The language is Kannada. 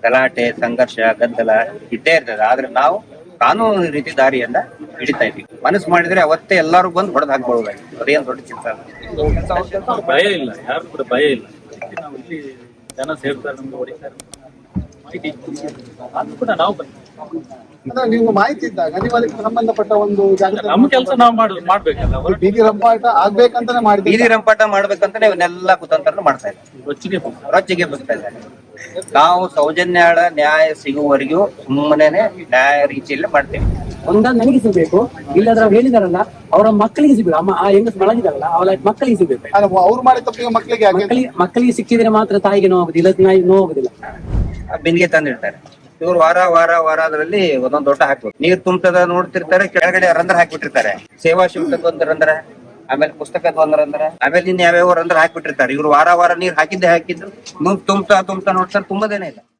ಗಲಾಟೆ, ಸಂಘರ್ಷ, ಗದ್ದಲ ಇದ್ದೇ ಇರ್ತದೆ. ಆದ್ರೆ ನಾವು ಕಾನೂನು ರೀತಿ ದಾರಿಯನ್ನ ಹಿಡಿತಾ ಇದೀವಿ. ಮನಸ್ಸು ಮಾಡಿದ್ರೆ ಅವತ್ತೇ ಎಲ್ಲಾರು ಬಂದು ಹೊಡೆದು ಹಾಕ್ಬಹುದಾಗಿ, ಅದೇನ್ ದೊಡ್ಡ ಚಿಂತೆ ಅಲ್ಲ. ಭಯ ಇಲ್ಲ, ಯಾರು ಕೂಡ ಭಯ ಇಲ್ಲ. ನಾವು ಇಲ್ಲಿ ಜನ ಸೇರ್ತಾರೆ, ನಮ್ಗೆ ಹೊಡಿತಾರೆ, ಮಾಹಿತಿ ಅದು ಕೂಡ ನಾವು ನೀವು ಮಾಹಿತಿ ಇದ್ದಾಗ ನೀವು ಅದಕ್ಕೆ ಸಂಬಂಧಪಟ್ಟ ಒಂದು ನಮ್ಮ ಕೆಲಸ ನಾವು ಮಾಡ್ಬೇಕಲ್ಲ. ಬೀದಿ ರಂಪಾಟ ಆಗ್ಬೇಕಂತಾನೆ ಮಾಡಿ ಬೀದಿ ರಂಪಾಟ ಮಾಡ್ಬೇಕಂತಾನೆ ಇವನ್ನೆಲ್ಲ ಕುತಂತ್ರ ಮಾಡ್ತಾ ಇದ್ದಾರೆ, ರೊಚ್ಚಿಗೆ ಬರ್ತಾ ಇದ್ದಾರೆ. ನಾವು ಸೌಜನ್ಯಾಳ ನ್ಯಾಯ ಸಿಗುವವರೆಗೂ ಸುಮ್ಮನೆ ನ್ಯಾಯ ರೀತಿಯಲ್ಲೇ ಮಾಡ್ತೇವೆ. ಒಂದೊಂದು ನನಗೆ ಸಿಗ್ಬೇಕು, ಇಲ್ಲದ್ರ ಹೇಳಿದಾರಲ್ಲ ಅವರ ಮಕ್ಕಳಿಗೆ ಸಿಗ್ಬೇಕು. ಅಮ್ಮ ಆ ಹೆಂಗಸ್ ಮಲಗಿದಾರಲ್ಲ ಅವಳ ಮಕ್ಕಳಿಗೆ ಸಿಗ್ಬೇಕು. ಅವ್ರು ಮಾಡಿ ತಪ್ಪಿಗೆ ಮಕ್ಕಳಿಗೆ ಸಿಕ್ಕಿದ್ರೆ ಮಾತ್ರ ತಾಯಿಗೆ ನೋವಾಗುದಿಲ್ಲ, ತಾಯಿಗೆ ನೋವಾಗುದಿಲ್ಲ. ಬಿನ್ಗೆ ತಂದಿರ್ತಾರೆ ಇವ್ರು ವಾರದಲ್ಲಿ ಒಂದೊಂದು ದೊಡ್ಡ ಹಾಕ್ಬೇಕು. ನೀರ್ ತುಂಬದ ನೋಡ್ತಿರ್ತಾರೆ, ಕೆಳಗಡೆ ರಂಧ್ರ ಹಾಕ್ಬಿಟ್ಟಿರ್ತಾರೆ. ಸೇವಾ ಶುಲ್ಕದ ಒಂದು ರಂಧ್ರ, ಆಮೇಲೆ ಪುಸ್ತಕದ ಒಂದು ರಂಧ್ರ, ಆಮೇಲೆ ಇನ್ ಯಾವ್ಯಾವ ರಂಧ್ರ ಹಾಕ್ಬಿಟ್ಟಿರ್ತಾರೆ. ಇವ್ರು ವಾರ ನೀರ್ ಹಾಕಿದ್ದು ತುಂಬ್ತಾ ನೋಡ್ತಾರೆ, ತುಂಬದೇನೆ ಇಲ್ಲ.